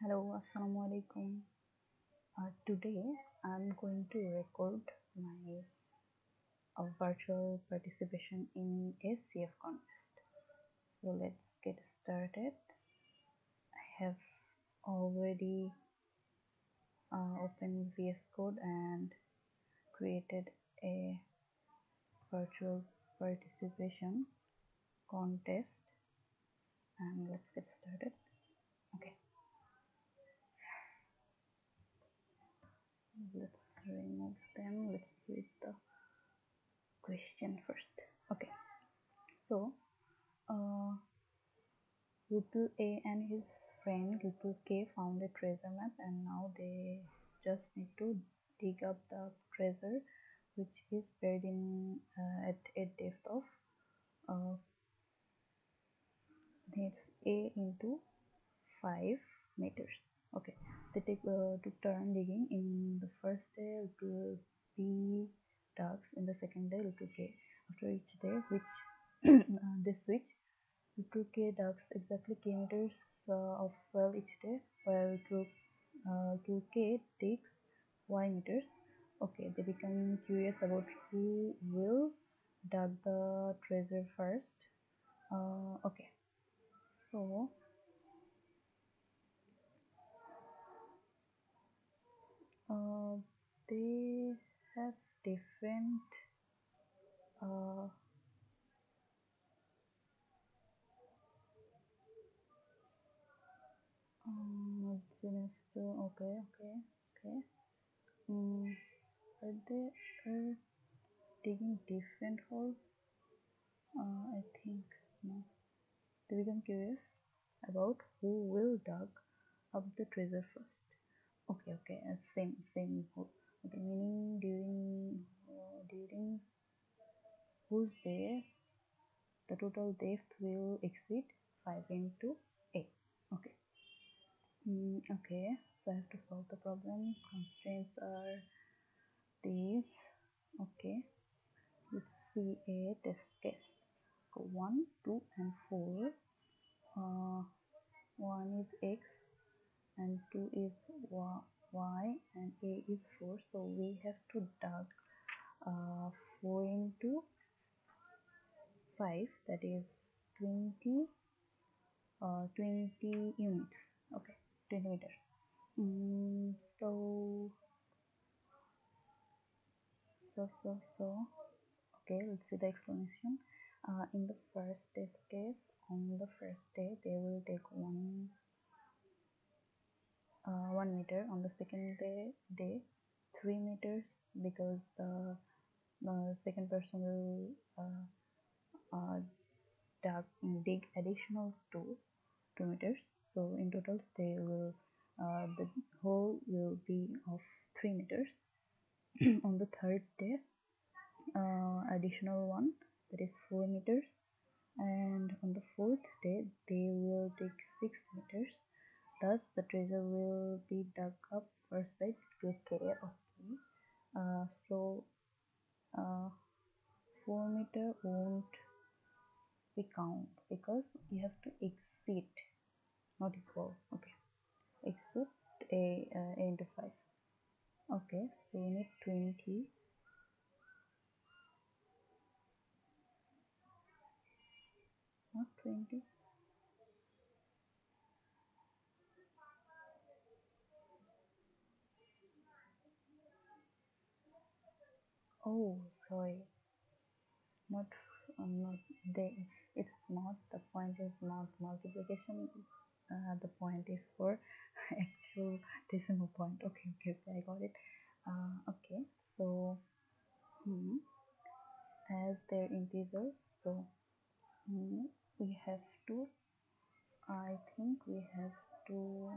Hello, Assalamu alaikum. Today I'm going to record my virtual participation in a CF contest. So let's get started. I have already opened VS Code and created a virtual participation contest, and let's get started. Okay, let's remove them. Let's read the question first. Okay, so uh, Ripple A and his friend Ripple K found a treasure map, and now they just need to dig up the treasure, which is buried in at a depth of uh, it's A into 5 meters. Okay, they take to turn digging. In the first day, it will be ducks. In the second day, it will K. After each day, which they switch. Little K ducks exactly kilometers of soil each day, while little K digs Y meters. Okay, they become curious about who will dug the treasure first. Okay, so uh, they have different uh, okay, okay, okay. Um, are they are digging different holes? I think no. They become curious about who will dug up the treasure first. Okay, okay, same hole. Okay, meaning during whose day the total depth will exceed 5 into 8. Okay. Okay, so I have to solve the problem. Constraints are these. Okay, let's see a test case. So 1, 2, and 4. 1 is x and 2 is y and a is 4, so we have to dug 4 into 5, that is 20 20 units. Okay, 20 meters. So okay, let's see the explanation. In the first test case, on the first day they will take 1 meter. On the second day 3 meters, because the second person will dig additional 2 meters. So in total they will the hole will be of 3 meters. On the third day, additional 1, that is 4 meters, and on the fourth day they will dig 6 meters. Thus the treasure will be dug up first by K. Okay, so 4 meter won't be count because you have to exceed, not equal. Okay, exceed a into 5. Okay, so we need 20, not 20. Oh, sorry, not not they. It's not, the point is not multiplication. The point is for actual decimal point. Okay, okay, okay, I got it. Okay, so as their integer, so we have to, I think we have to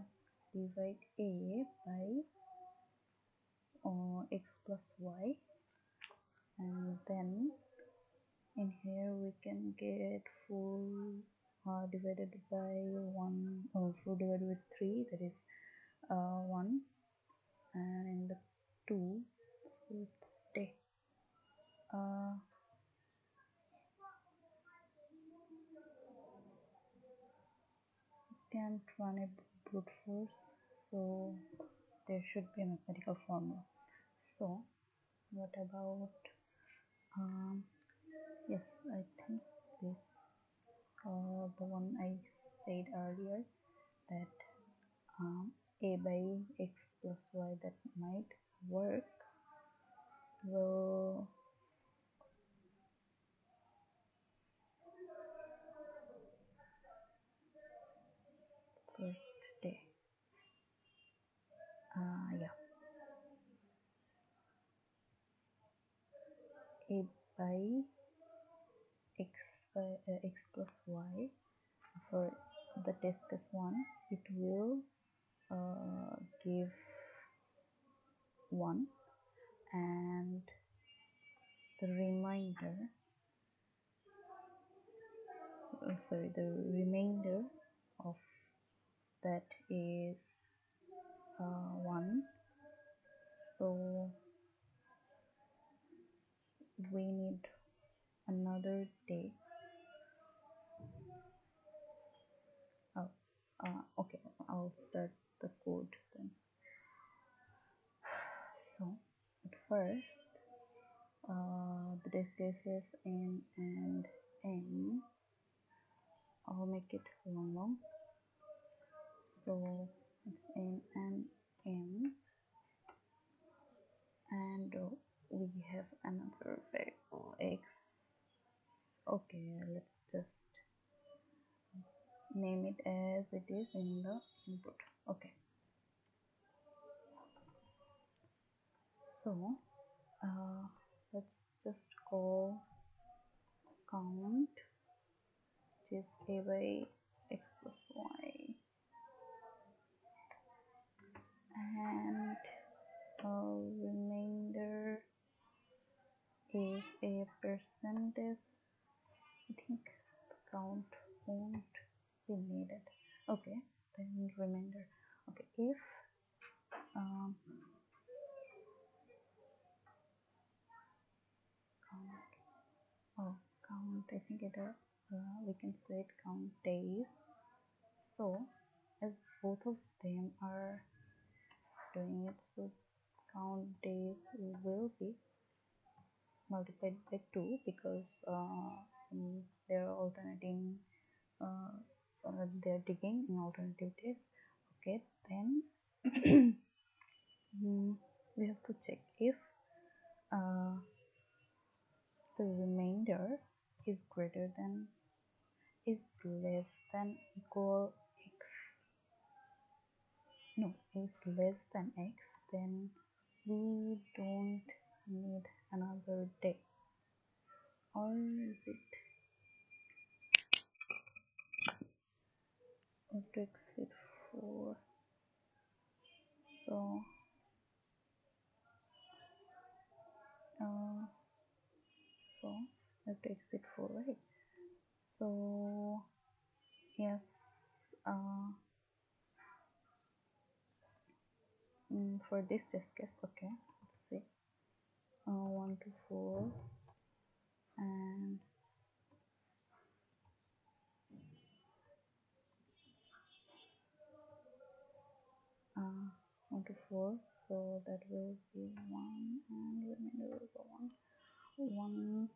divide a by x plus y, and then in here we can get 4 divided by 1, 4 divided by 3, that is 1, and 2 fourth day. Can't run a brute force so there should be a mathematical formula. So what about yes, I think this the one I said earlier, that a by x plus y, that might work. Will first day, yeah, a by x x plus y, for the test case 1, it will give 1, and the remainder the remainder of that is 1. So we need another day. Oh, okay, I'll start the code then. So at first, the test cases n and n, I'll make it long. So it's n and m, and we have another variable x. Okay, let's just name it as it is in the input. Okay, so let's just call count, which is a by x plus y, and remainder is a percentage. I think count won't be needed. Okay, then remainder. Okay, if count, I think it we can say it count days. So as both of them are doing it, so count days will be multiplied by 2, because they're alternating, they're digging in alternative days. Okay, then we have to check if the remainder is less than equal x. No, is less than x, then we don't need another day. Or is it to exceed 4? So have to exit 4, right? So yes, for this test case, okay, let's see, 1 to 4, and 1 to 4, so that will be 1, and remainder will go 1.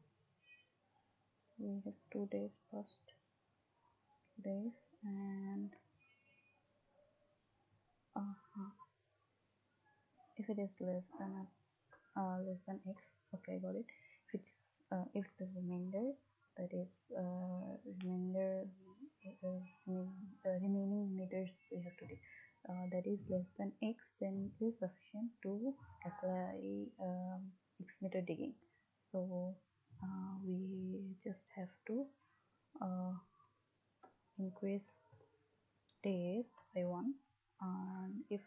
We have 2 days first, 2 days, and if it is less than x, okay, got it. If it's if the remainder, that is remaining meters we have to do, that is less than x, then it is sufficient to apply x meter digging. So we just have to increase days by 1, and if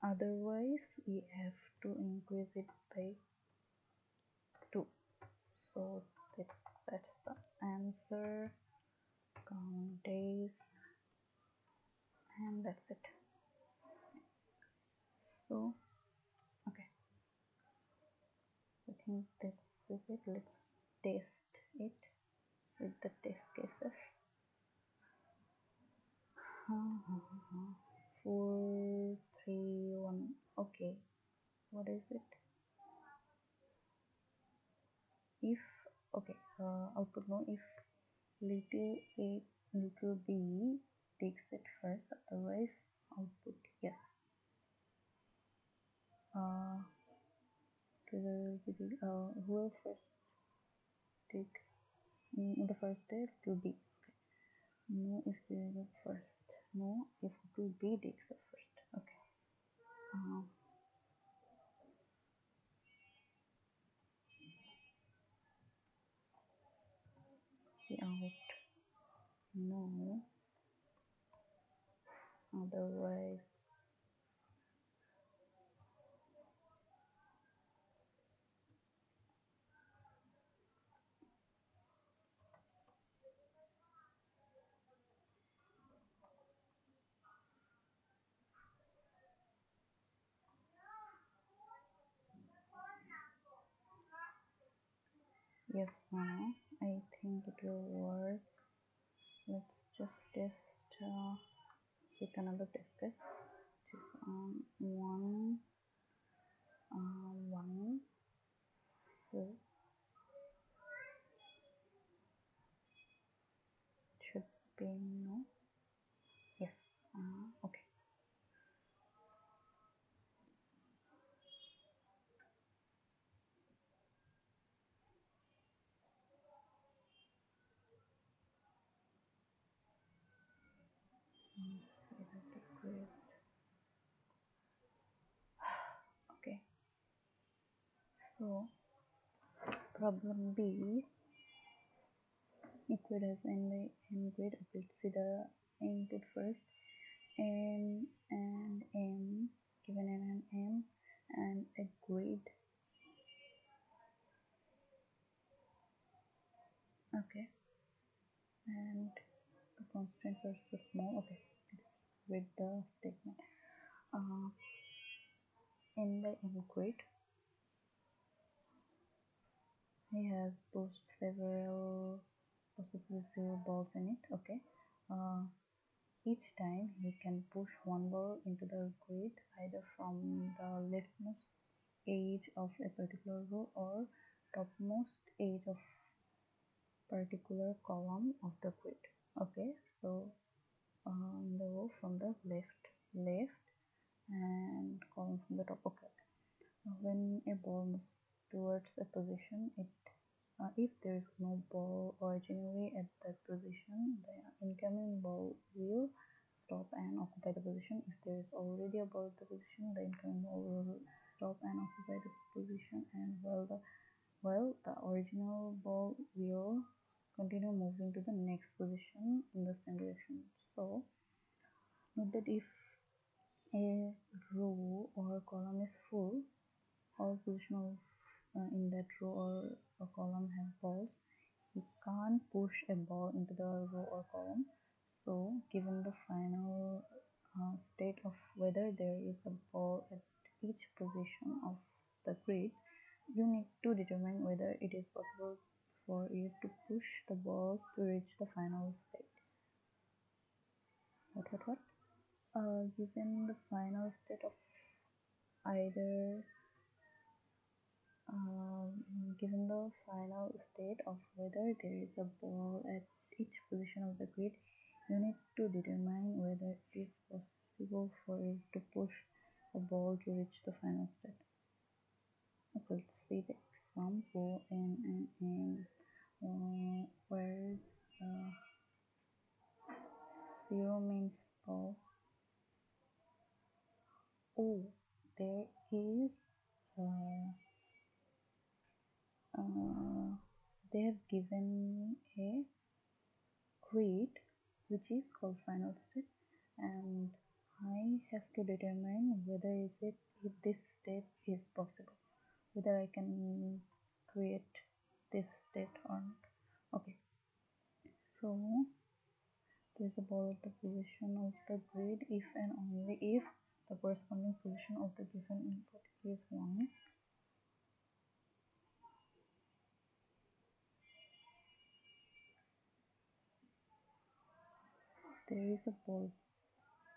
otherwise we have to increase it by 2. So that's the answer. Count days, and that's it. So okay, I think this is it. Let's test it with the test cases. 4, 3, 1. Okay, what is it? If okay, output no if little a little b takes it first, otherwise output yes. Who will first take in the first day it will be okay. No if there is a first. No if it will be takes the first. Okay. The out no otherwise yes. Now I think it will work. Let's just test with another test case. One, one, four should be no. Yes. Okay. Okay. So problem B. Equate as in the n grid. Let's see the input first. N and M, given n and M, and a grid. Okay. And the constraints are so small. Okay. Let's read the statement. In the M grid, he has pushed several possibly 0 balls in it. Okay. Each time he can push one ball into the grid either from the leftmost edge of a particular row or topmost edge of particular column of the grid. Okay, so the row from the left and column from the top. Okay, when a ball moves towards a position, if there is no ball originally at that position, the incoming ball will stop and occupy the position. If there is already a ball at the position, the incoming ball will stop and occupy the position, and while the original ball will continue moving to the next position in the same direction. So note that if a row or column is full, all position in that row or a column have balls, you can't push a ball into the row or column. So given the final state of whether there is a ball at each position of the grid, you need to determine whether it is possible for you to push the ball to reach the final state. What? Given the final state of either given the final state of whether there is a ball at each position of the grid, you need to determine whether it is possible for you to push a ball to reach the final state. Okay, let's see the example in where 0 means ball. Oh, there is they have given a grid which is called final state, and I have to determine whether if this state is possible, whether I can create this state or not. Okay, so there is a ball at the position of the grid if and only if the corresponding position of the given input is 1. There is a ball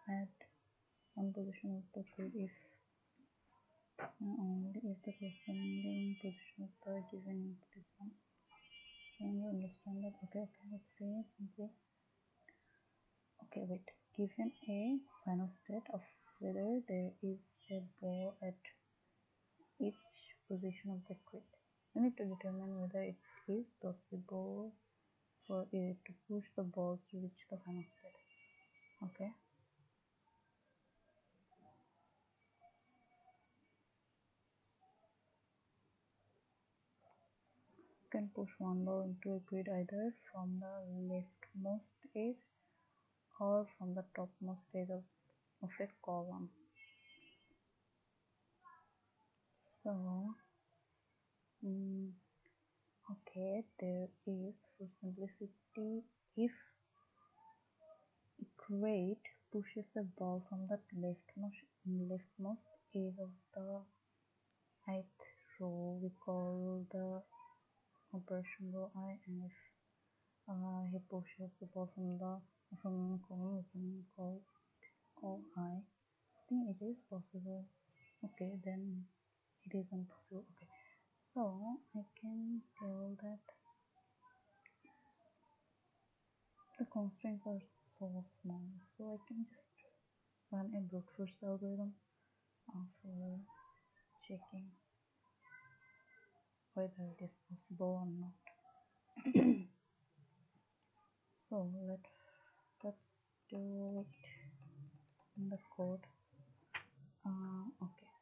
at one position of the grid if only if the corresponding position of the given input is 1. Can you understand that? Okay, let's say simply. Okay, wait. Given a final state of whether there is a ball at each position of the grid, you need to determine whether it is possible for it to push the balls to reach the final state. Okay. You can push one ball into a grid either from the leftmost edge or from the topmost edge of a column. So, okay, there is, for simplicity, if grid pushes the ball from the leftmost edge of the ith row, we call the operation row I, and if he pushes the ball from column, we can call I. I think it is possible. Okay, then it is impossible. Okay, so I can tell that the constraints are so small, so I can just run a brute force algorithm for checking whether it is possible or not. So let's do it in the code. Okay,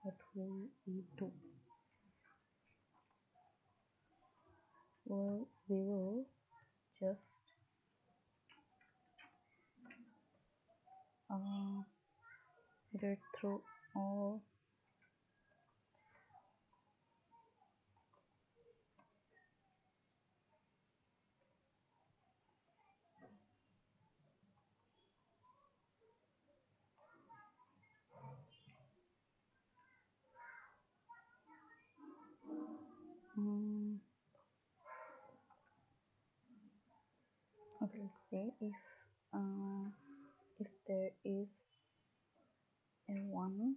what will we do? Well, we will just iterate through all okay, let's say if there is a 1,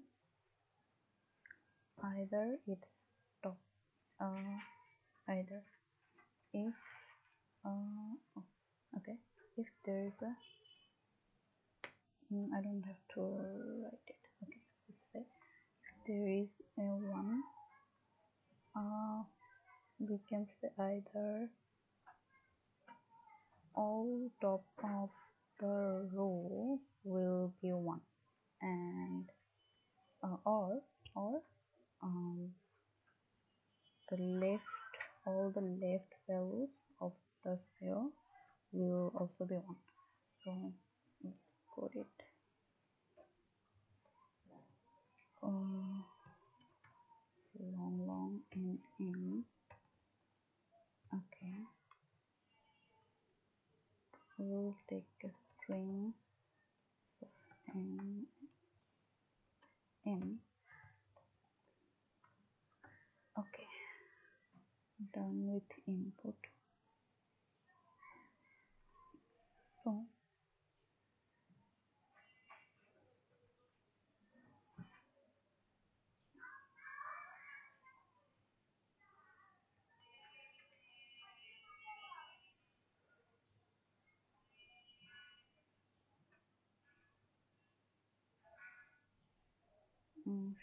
either it's top either if okay, if there is a I don't have to write it. Okay, let's say if there is a 1, we can say either all top of the row will be 1, and or the left all the left values of the cell will also be 1. So let's code it. Long in. Okay, we'll take a string m. Okay, done with input. So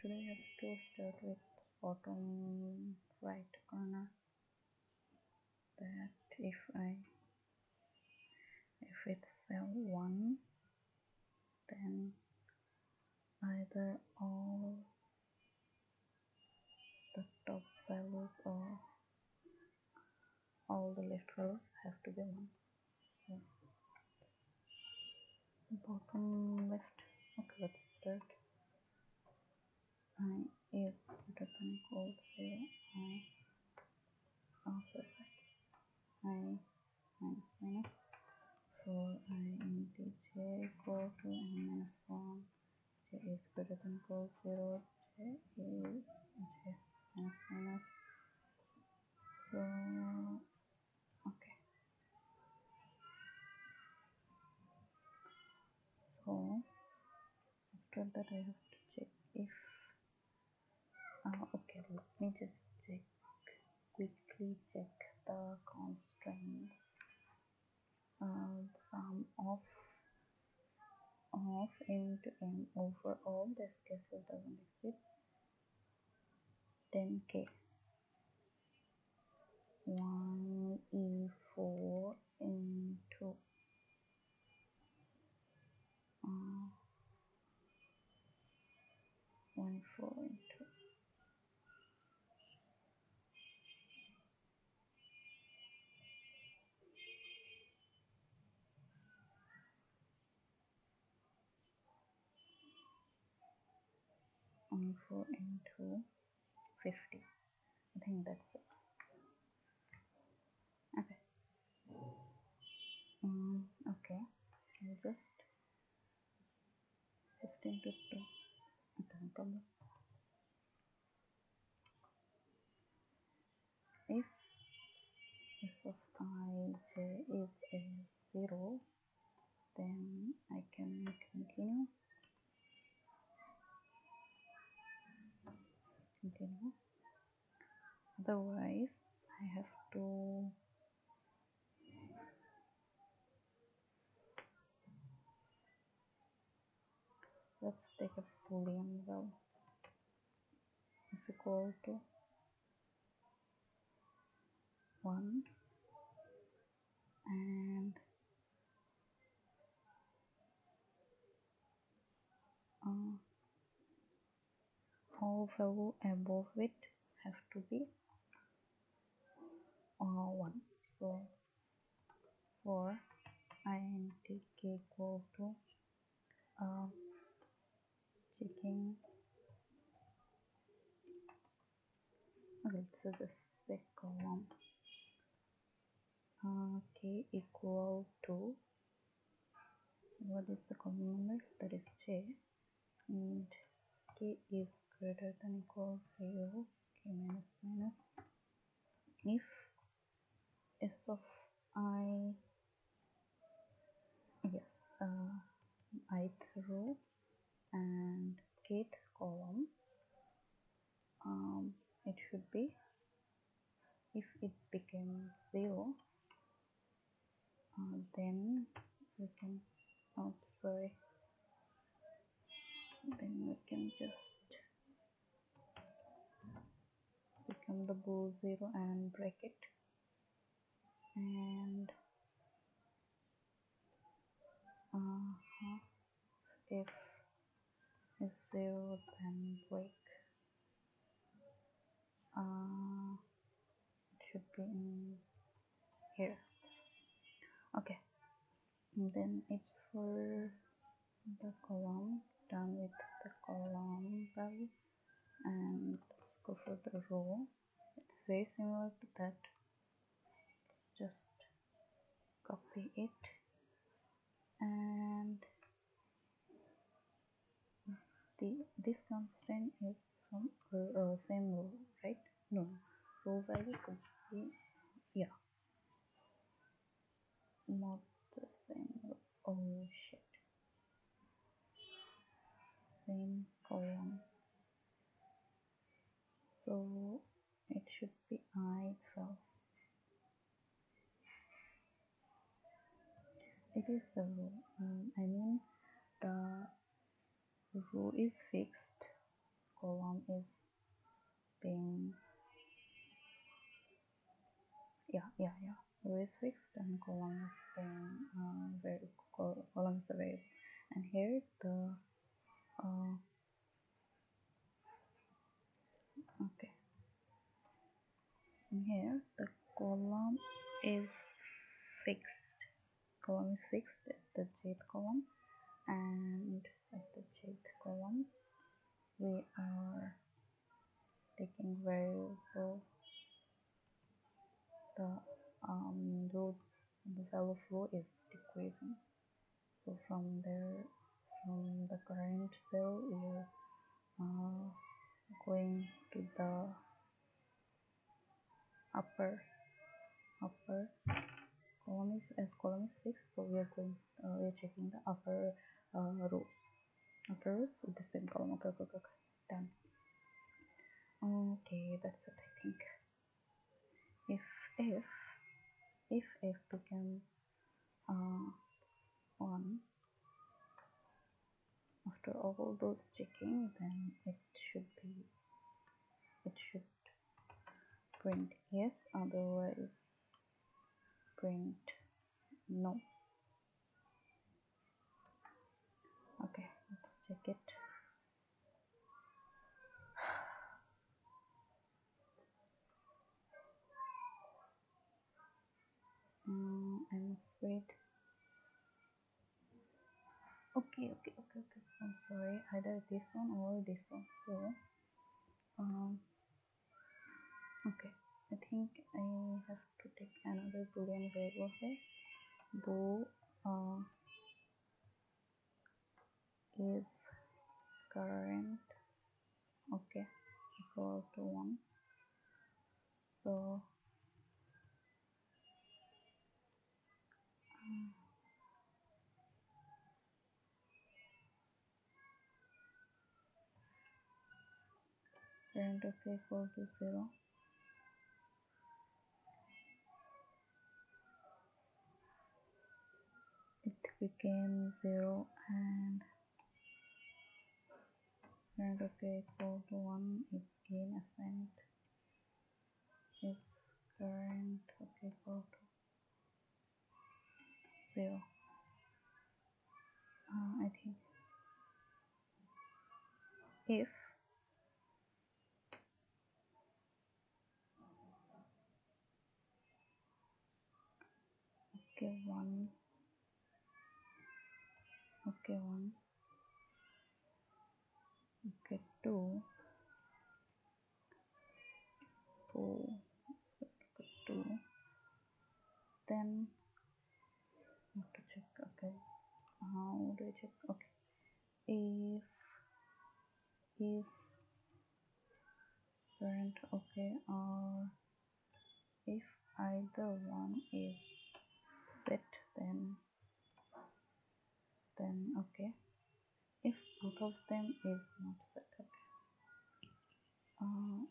should I have to start with bottom right corner? That if it's cell 1, then either all the top values or all the left values have to be 1. So bottom left. Okay, let's start. I is greater than equal to I. Sorry. I minus for I into j equal to n minus 1. J is greater than equal to 0. J is j minus. So okay. So after that I have to check if okay, let me just quickly check the constraints. Sum of m to n over all this cases doesn't exceed 10k. 1e4 into 1e4 into 1e4 into 50. I think that's it. Okay. Okay. I'll just 15 to 2. Okay, no problem. If f of I j is a 0, then I can continue. Otherwise, I have to let's take a boolean well is equal to 1 and all value above it have to be 1. So for int k equal to checking, okay, so this is the column k equal to, what is the column number? That is j, and k is greater than equal 0, k minus minus, if s of I, yes, ith row and kth column, it should be, if it becomes 0, then we can, oh sorry, then we can just become the bool 0 and break it, and if is 0, then break, it should be in here. Okay, and then it's for the column, done with the column value, and let's go for the row. It's very similar to that. Let's just copy it, and this constraint is from same row, right? No, row value could be, yeah, not the same row. Oh shit, same column. So it should be I itself. It is the row. I mean the row is fixed, column is being, yeah, row is fixed and column is being column is the variable, and here the okay, and here the column is fixed, at the jth column, and at the jth column we are taking variable the row, the value of row is decreasing. So from there, from the current cell, we are going to the upper column is, as column is fixed, so we are checking the upper row. After rows with the same column. Okay, okay, okay, okay. Done. Okay, that's it, I think. If f becomes 1 after all those checking, then it should print yes, otherwise print no. Okay, let's check it. I'm afraid. Okay. I'm sorry, either this one or this one. So, okay. I think I have to take another boolean variable here. Bool is current. Okay, equal to 1. So current of equal to 0. It became 0 and current of equal to 1 is again assigned is current of equal to 0. I think if okay 1 okay 2 4 2, then I have to check. Okay, how do I check? Okay, if current okay, or if either one is set, then okay. If both of them is not set, okay.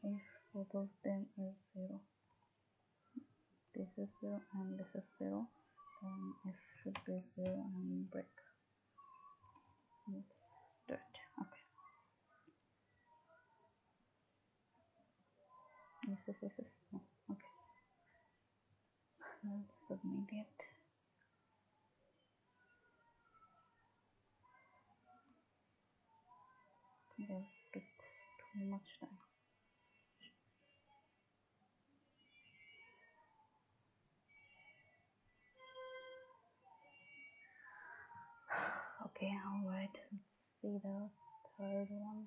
If both of them is 0, this is 0 and this is 0, then it should be 0 and break. Let's do it. Okay. Yes. No. Okay. Let's submit it. That took too much time. Okay, alright. Let's see the third one.